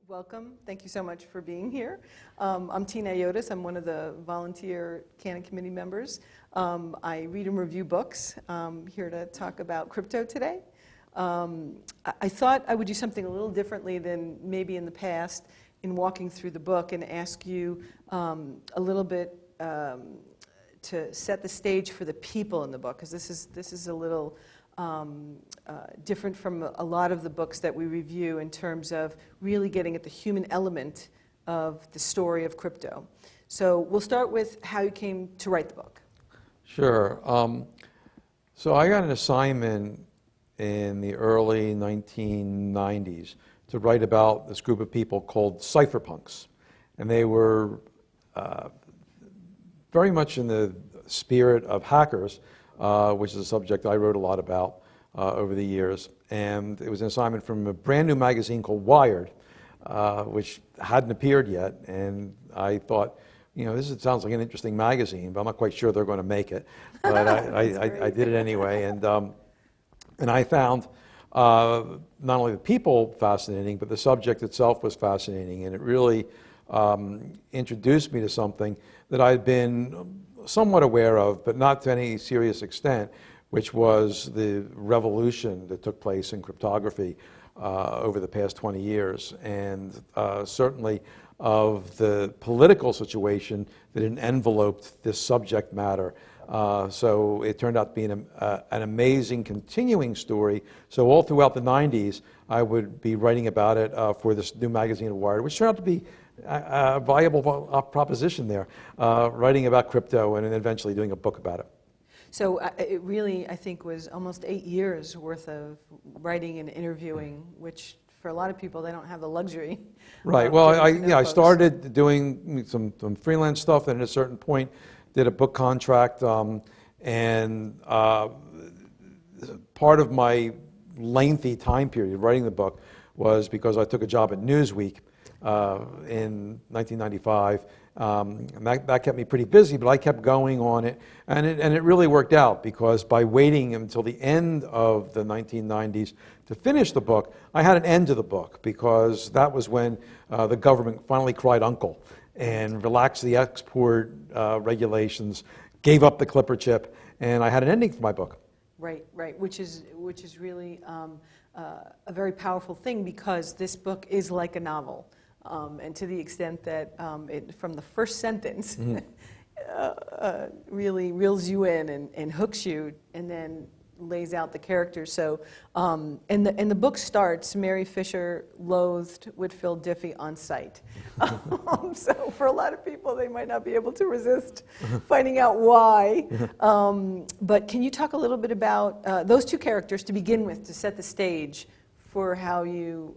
Welcome. Thank you so much for being here. I'm Tina Iotis. I'm one of the volunteer Canon Committee members. I read and review books. I'm here to talk about crypto today. I thought I would do something a little differently than maybe in the past in walking through the book and ask you a little bit to set the stage for the people in the book, because this is a little different from a lot of the books that we review in terms of really getting at the human element of the story of crypto. So we'll start with how you came to write the book. Sure. So I got an assignment in the early 1990s to write about this group of people called cypherpunks. And they were very much in the spirit of hackers, which is a subject I wrote a lot about over the years. And it was an assignment from a brand new magazine called Wired, which hadn't appeared yet. And I thought, you know, this sounds like an interesting magazine, but I'm not quite sure they're going to make it. But I did it anyway. And I found not only the people fascinating, but the subject itself was fascinating. And it really introduced me to something that I'd been somewhat aware of, but not to any serious extent, which was the revolution that took place in cryptography over the past 20 years, and certainly of the political situation that enveloped this subject matter. So it turned out to be an amazing continuing story. So all throughout the 90s, I would be writing about it for this new magazine, Wired, which turned out to be a viable proposition there, writing about crypto and then eventually doing a book about it. So it really, I think, was almost 8 years worth of writing and interviewing, which for a lot of people, they don't have the luxury. Right. Well, I started doing some freelance stuff, and at a certain point, did a book contract, and part of my lengthy time period writing the book was because I took a job at Newsweek in 1995. And that kept me pretty busy, but I kept going on it. And it really worked out, because by waiting until the end of the 1990s to finish the book, I had an end to the book, because that was when the government finally cried uncle and relaxed the export regulations, gave up the Clipper chip, and I had an ending for my book. Right, which is really a very powerful thing, because this book is like a novel. And to the extent that from the first sentence really reels you in and hooks you, and then lays out the characters. So, and the book starts, Mary Fisher loathed Whitfield Diffie on sight. So for a lot of people, they might not be able to resist finding out why. But can you talk a little bit about those two characters to begin with, to set the stage for how you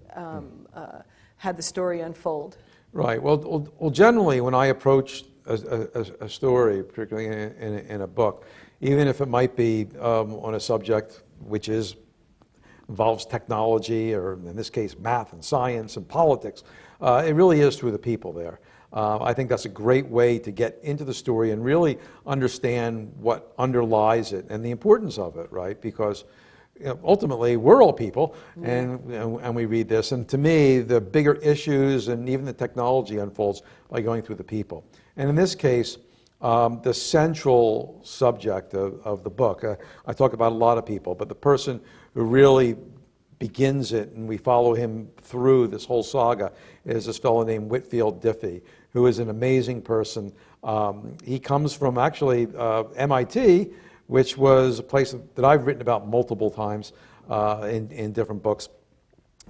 had the story unfold? Right. Well, generally, when I approach a story, particularly in a book, even if it might be on a subject which involves technology, or in this case, math and science and politics, it really is through the people there. I think that's a great way to get into the story and really understand what underlies it and the importance of it, right? Because ultimately, we're all people, and we read this. And to me, the bigger issues and even the technology unfolds by going through the people. And in this case, the central subject of the book, I talk about a lot of people, but the person who really begins it, and we follow him through this whole saga, is this fellow named Whitfield Diffie, who is an amazing person. He comes from actually MIT, which was a place that I've written about multiple times in different books.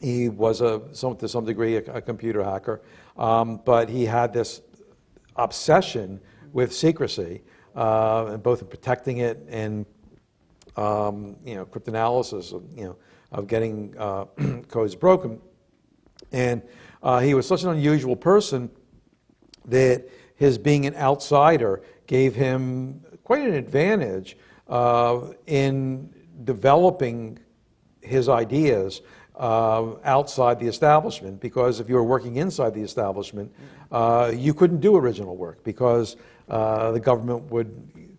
He was, to some degree, a computer hacker, but he had this obsession with secrecy, both in protecting it and cryptanalysis, of getting codes broken. And he was such an unusual person that his being an outsider gave him quite an advantage in developing his ideas outside the establishment, because if you were working inside the establishment, you couldn't do original work, because the government would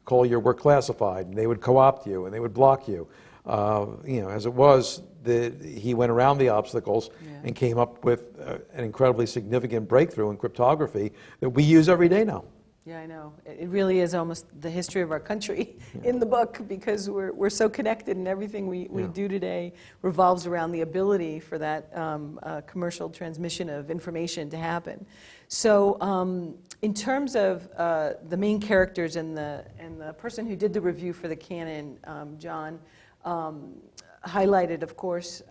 call your work classified, and they would co-opt you, and they would block you. As it was, he went around the obstacles and came up with an incredibly significant breakthrough in cryptography that we use every day now. Yeah, I know. It really is almost the history of our country in the book, because we're so connected, and everything we do today revolves around the ability for that commercial transmission of information to happen. So in terms of the main characters and the person who did the review for the Canon, John, highlighted, of course,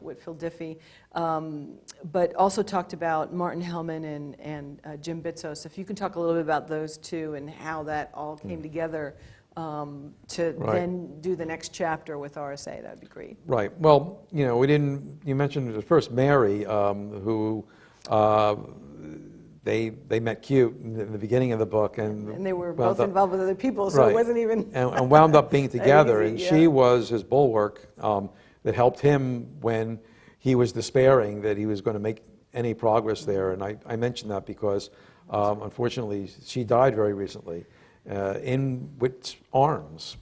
Whitfield Diffie, but also talked about Martin Hellman and Jim Bit. So if you can talk a little bit about those two and how that all came together to then do the next chapter with RSA, that would be great. Right. Well, you mentioned at first Mary, who they met cute in the beginning of the book, and they were both involved with other people, so it wasn't even and wound up being together. easy, and yeah. she was his bulwark that helped him when he was despairing that he was going to make any progress there. And I mentioned that because unfortunately she died very recently in Whit's arms.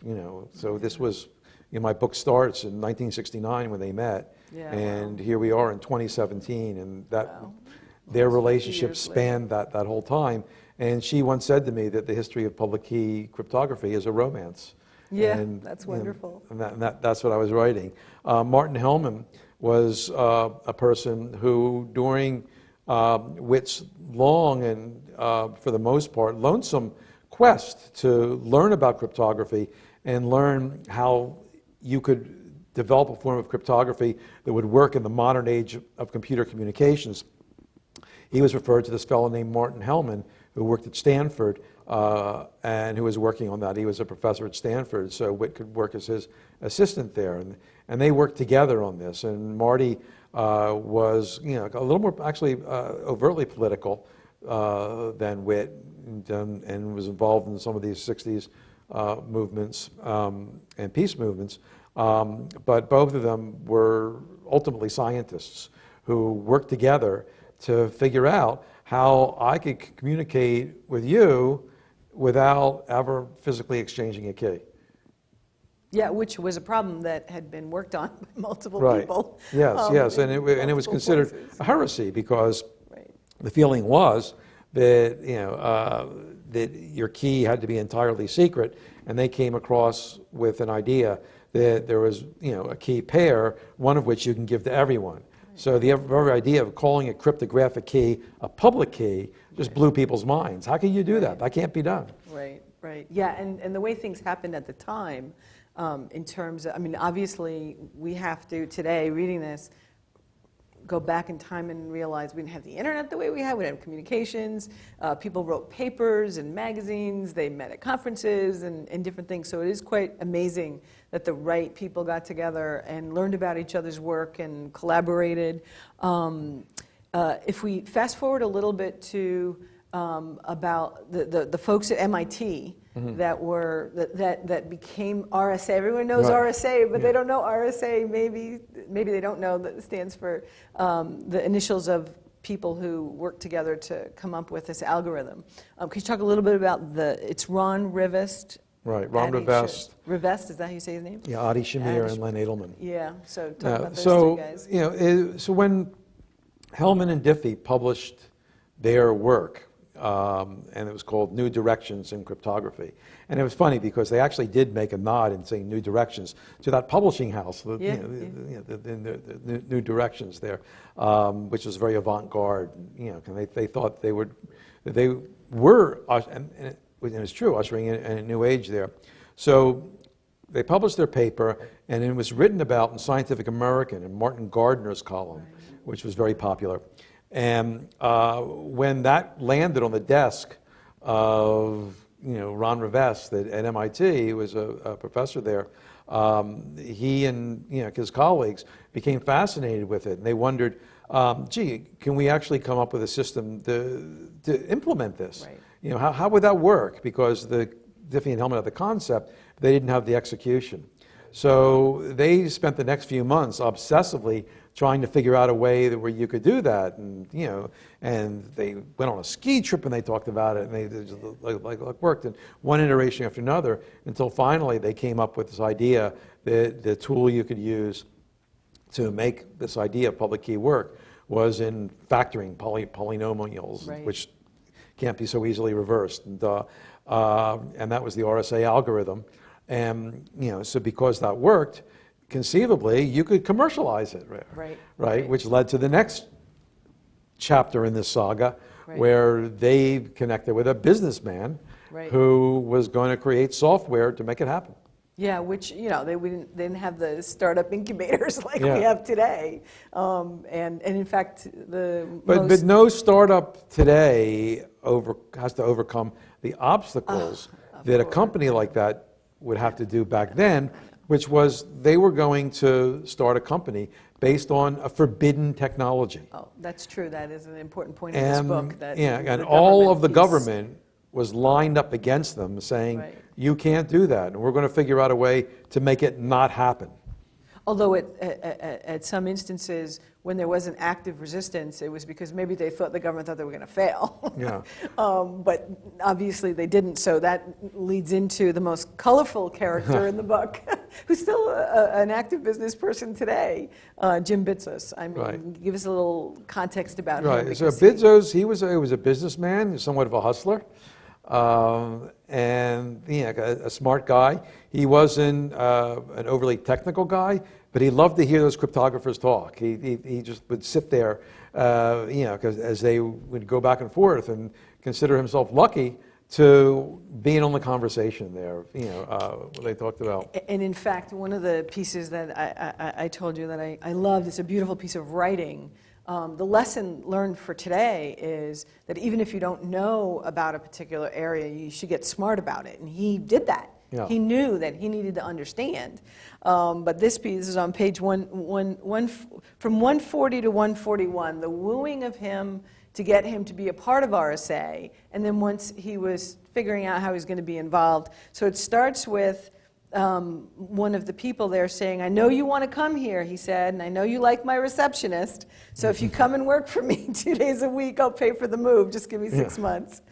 So this was, my book starts in 1969 when they met, and here we are in 2017, and that. Wow. Their relationship spanned that whole time. And she once said to me that the history of public key cryptography is a romance. Yeah, and, that's wonderful. And that's what I was writing. Martin Hellman was a person who, during Whit's long and, for the most part, lonesome quest to learn about cryptography and learn how you could develop a form of cryptography that would work in the modern age of computer communications, he was referred to this fellow named Martin Hellman, who worked at Stanford and who was working on that. He was a professor at Stanford, so Whit could work as his assistant there. And they worked together on this. And Marty was a little more actually overtly political than Whit, and was involved in some of these 60s movements and peace movements. But both of them were ultimately scientists who worked together to figure out how I could communicate with you without ever physically exchanging a key. Yeah, which was a problem that had been worked on by multiple people. Yes, and it was considered a heresy because the feeling was that that your key had to be entirely secret, and they came across with an idea that there was a key pair, one of which you can give to everyone. So the very idea of calling a cryptographic key a public key just blew people's minds. How can you do that? That can't be done. Right. Yeah, and the way things happened at the time, in terms of, obviously we have to, today, reading this, go back in time and realize we didn't have the internet the way we have. We didn't have communications. People wrote papers and magazines. They met at conferences and different things. So it is quite amazing that the right people got together and learned about each other's work and collaborated. If we fast forward a little bit to about the folks at MIT that became RSA. Everyone knows RSA, but they don't know RSA. Maybe they don't know that it stands for the initials of people who work together to come up with this algorithm. Could you talk a little bit about it's Ron Rivest? Right, Ron Rivest. Rivest, is that how you say his name? Yeah, Adi Shamir and Len Edelman. Yeah, so talk about those two guys. So when Hellman and Diffie published their work, and it was called New Directions in Cryptography. And it was funny because they actually did make a nod in saying New Directions to that publishing house, the New Directions there, which was very avant-garde. They thought they were, and it's true, ushering in a new age there. So they published their paper, and it was written about in Scientific American in Martin Gardner's column, which was very popular. And when that landed on the desk of Ron Rivest at MIT, who was a professor there, he and his colleagues became fascinated with it, and they wondered, gee, can we actually come up with a system to implement this? How would that work? Because the Diffie and Hellman had the concept, but they didn't have the execution. So they spent the next few months obsessively trying to figure out a way where you could do that, and and they went on a ski trip and they talked about it, and they just worked in one iteration after another until finally they came up with this idea that the tool you could use to make this idea of public key work was in factoring polynomials, Right. which can't be so easily reversed. And that was the RSA algorithm. And, so because that worked, conceivably, you could commercialize it, Right. Which led to the next chapter in this saga, Right. where they connected with a businessman Right. who was going to create software to make it happen. Yeah, which, they didn't have the startup incubators like Yeah. we have today. And in fact, But no startup today has to overcome the obstacles that a company like that would have to do back then, which was they were going to start a company based on a forbidden technology. Oh, that's true. That is an important point in this book. And all of the government was lined up against them saying, Right. you can't do that, and we're going to figure out a way to make it not happen. Although at some instances, when there was an active resistance, it was because maybe the government thought they were going to fail. Yeah. But obviously they didn't, so that leads into the most colorful character in the book, who's still an active business person today, Jim Bitzos. I mean, Right. give us a little context about him. Right. So because Bitzos, he was a businessman, somewhat of a hustler, and a smart guy. He wasn't an overly technical guy, but he loved to hear those cryptographers talk. He just would sit there, because as they would go back and forth, and consider himself lucky to be in on the conversation there, what they talked about. And in fact, one of the pieces that I told you that I loved, it's a beautiful piece of writing. The lesson learned for today is that even if you don't know about a particular area, you should get smart about it. And he did that. Yeah. He knew that he needed to understand. But this piece is on page from 140 to 141, the wooing of him to get him to be a part of RSA, and then once he was figuring out how he was going to be involved. So it starts with one of the people there saying, I know you want to come here, he said, and I know you like my receptionist, so if you come and work for me 2 days a week, I'll pay for the move, just give me 6 months.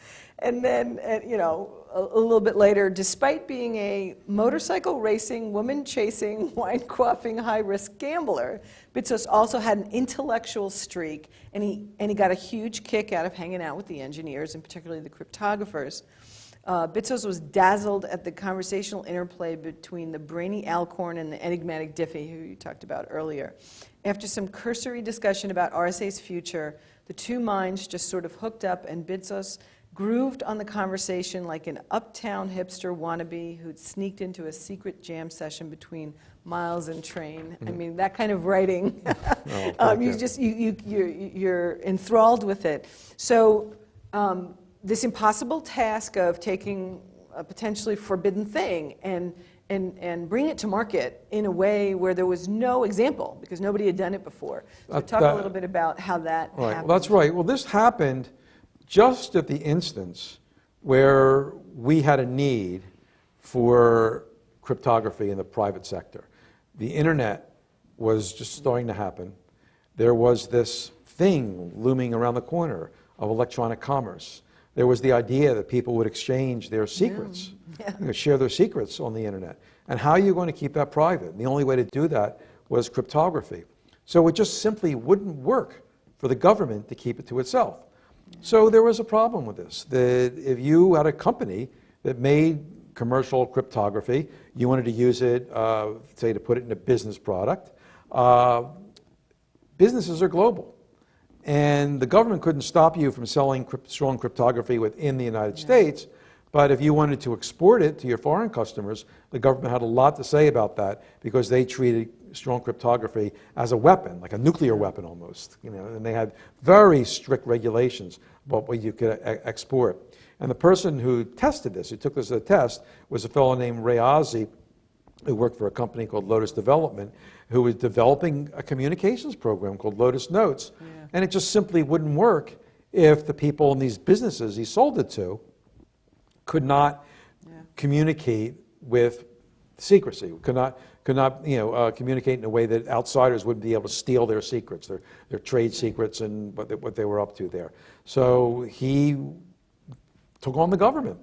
And then, a little bit later, despite being a motorcycle racing, woman chasing, wine quaffing, high-risk gambler, Bitzos also had an intellectual streak, and he got a huge kick out of hanging out with the engineers, and particularly the cryptographers. Bitzos was dazzled at the conversational interplay between the brainy Alcorn and the enigmatic Diffie, who you talked about earlier. After some cursory discussion about RSA's future, the two minds just sort of hooked up, and Bitzos grooved on the conversation like an uptown hipster wannabe who'd sneaked into a secret jam session between Miles and Train. I mean, that kind of writing, you're enthralled with it. So this impossible task of taking a potentially forbidden thing and bring it to market in a way where there was no example, because nobody had done it before. So talk a little bit about how that happened. Well, that's right. Well, this happened just at the instance where we had a need for cryptography in the private sector. The internet was just starting to happen. There was this thing looming around the corner of electronic commerce. There was the idea that people would exchange their secrets, share their secrets on the internet. And how are you going to keep that private? And the only way to do that was cryptography. So it just simply wouldn't work for the government to keep it to itself. So there was a problem with this, that if you had a company that made commercial cryptography, you wanted to use it, say, to put it in a business product, businesses are global. And the government couldn't stop you from selling strong cryptography within the United States, but if you wanted to export it to your foreign customers, the government had a lot to say about that, because they treated strong cryptography as a weapon, like a nuclear weapon almost, and they had very strict regulations about what you could export. And the person who tested this, who took this as a test, was a fellow named Ray Ozzie, who worked for a company called Lotus Development, who was developing a communications program called Lotus Notes. And it just simply wouldn't work if the people in these businesses he sold it to could not communicate with secrecy, could not communicate in a way that outsiders wouldn't be able to steal their secrets, their trade secrets, and what they were up to there. So he took on the government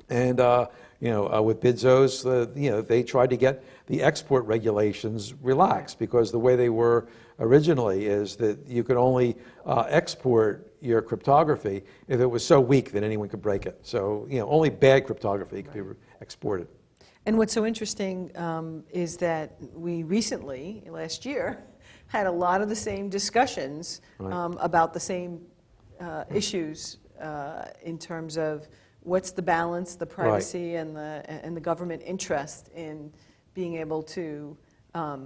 And with Bidzos, they tried to get the export regulations relaxed because the way they were originally is that you could only export your cryptography if it was so weak that anyone could break it. So only bad cryptography could be exported. And what's so interesting is that we recently, last year, had a lot of the same discussions about the same issues in terms of what's the balance, the privacy, and the government interest in being able to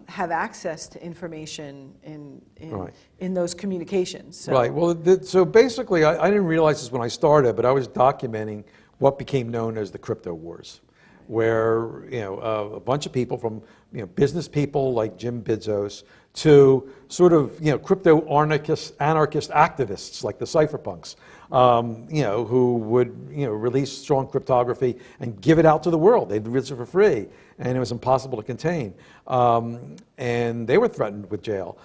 have access to information in those communications. So. Right. Well, so basically, I didn't realize this when I started, but I was documenting what became known as the crypto wars, where a bunch of people from business people like Jim Bidzos to sort of crypto anarchist activists like the cypherpunks, who would release strong cryptography and give it out to the world. They'd release it for free, and it was impossible to contain, and they were threatened with jail.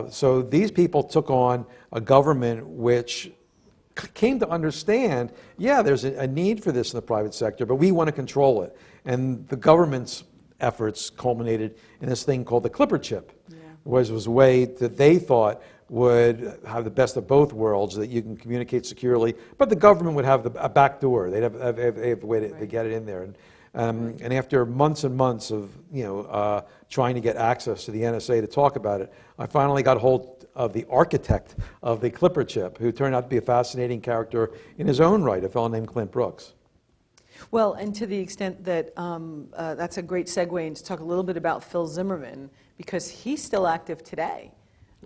So these people took on a government which came to understand, there's a need for this in the private sector, but we want to control it. And the government's efforts culminated in this thing called the Clipper chip, was a way that they thought would have the best of both worlds, that you can communicate securely, but the government would have a back door. They'd have a way to get it in there. And after months and months of trying to get access to the NSA to talk about it, I finally got hold of the architect of the Clipper chip, who turned out to be a fascinating character in his own right, a fellow named Clint Brooks. Well, and to the extent that that's a great segue into talk a little bit about Phil Zimmerman, because he's still active today.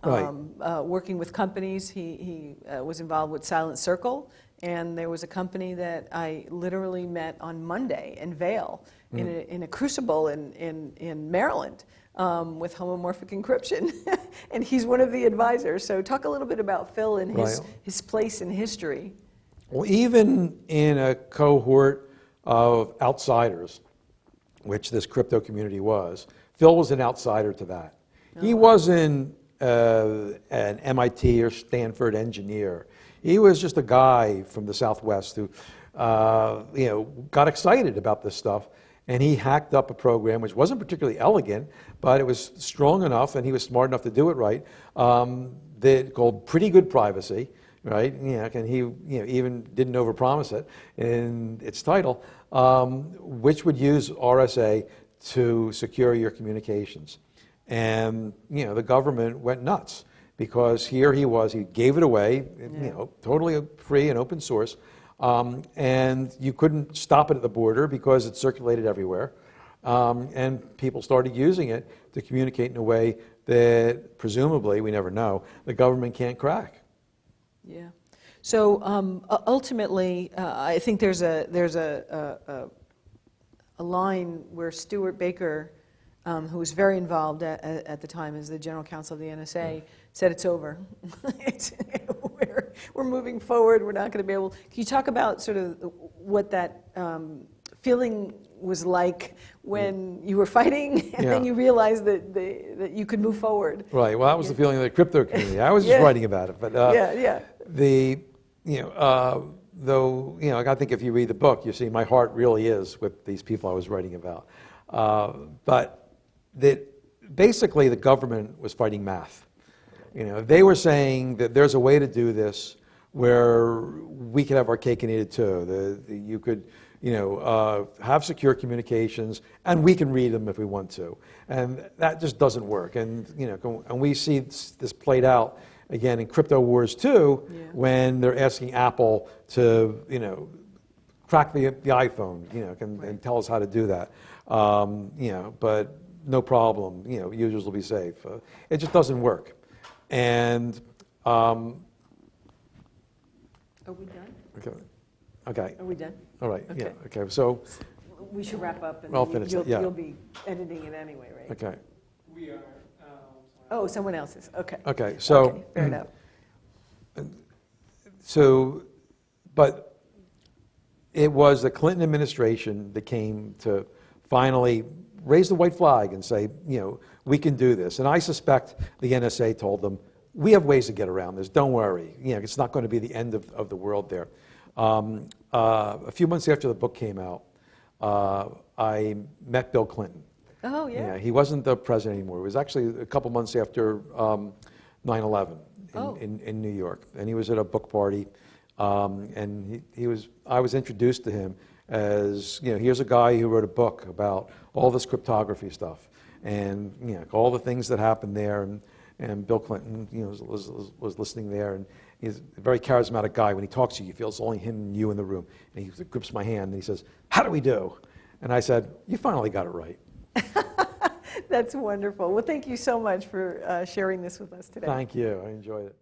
Working with companies. He was involved with Silent Circle, and there was a company that I literally met on Monday in Vail, in a crucible in Maryland, with homomorphic encryption, and he's one of the advisors. So talk a little bit about Phil and his place in history. Well, even in a cohort of outsiders, which this crypto community was, Phil was an outsider to that. He wasn't an MIT or Stanford engineer. He was just a guy from the Southwest who, got excited about this stuff, and he hacked up a program which wasn't particularly elegant, but it was strong enough, and he was smart enough to do it right. That called Pretty Good Privacy, right? And he, even didn't overpromise it in its title, which would use RSA to secure your communications. And the government went nuts because here he was, he gave it away, totally free and open source, and you couldn't stop it at the border because it circulated everywhere, and people started using it to communicate in a way that presumably, we never know, the government can't crack. Yeah. So ultimately, I think there's a line where Stewart Baker, who was very involved at the time as the general counsel of the NSA, said it's over. We're moving forward. We're not going to be able. Can you talk about sort of what that feeling was like when you were fighting and then you realized that you could move forward? Right. Well, that was the feeling of the crypto community. I was just writing about it, but though I think if you read the book, you see my heart really is with these people I was writing about. But that basically the government was fighting math. They were saying that there's a way to do this where we could have our cake and eat it too. You could, have secure communications, and we can read them if we want to. And that just doesn't work. And and we see this played out again in crypto wars too, when they're asking Apple to, crack the iPhone, and tell us how to do that. But no problem. Users will be safe. It just doesn't work. And are we done? Okay. Are we done? All right. Okay. Yeah. Okay. So we should wrap up, and I'll finish it. you'll be editing it anyway, right? Okay. We are. Oh, someone else is. Okay. Okay. So fair enough. But it was the Clinton administration that came to finally raise the white flag and say, we can do this. And I suspect the NSA told them, we have ways to get around this. Don't worry. It's not going to be the end of the world there. A few months after the book came out, I met Bill Clinton. Oh, yeah. He wasn't the president anymore. It was actually a couple months after 9/11 in New York, and he was at a book party, and I was introduced to him as, here's a guy who wrote a book about all this cryptography stuff, and all the things that happened there, and Bill Clinton was listening there, and he's a very charismatic guy. When he talks to you, you feel it's only him and you in the room, and he grips my hand and he says, "How do we do?" And I said, "You finally got it right." That's wonderful. Well, thank you so much for sharing this with us today. Thank you. I enjoyed it.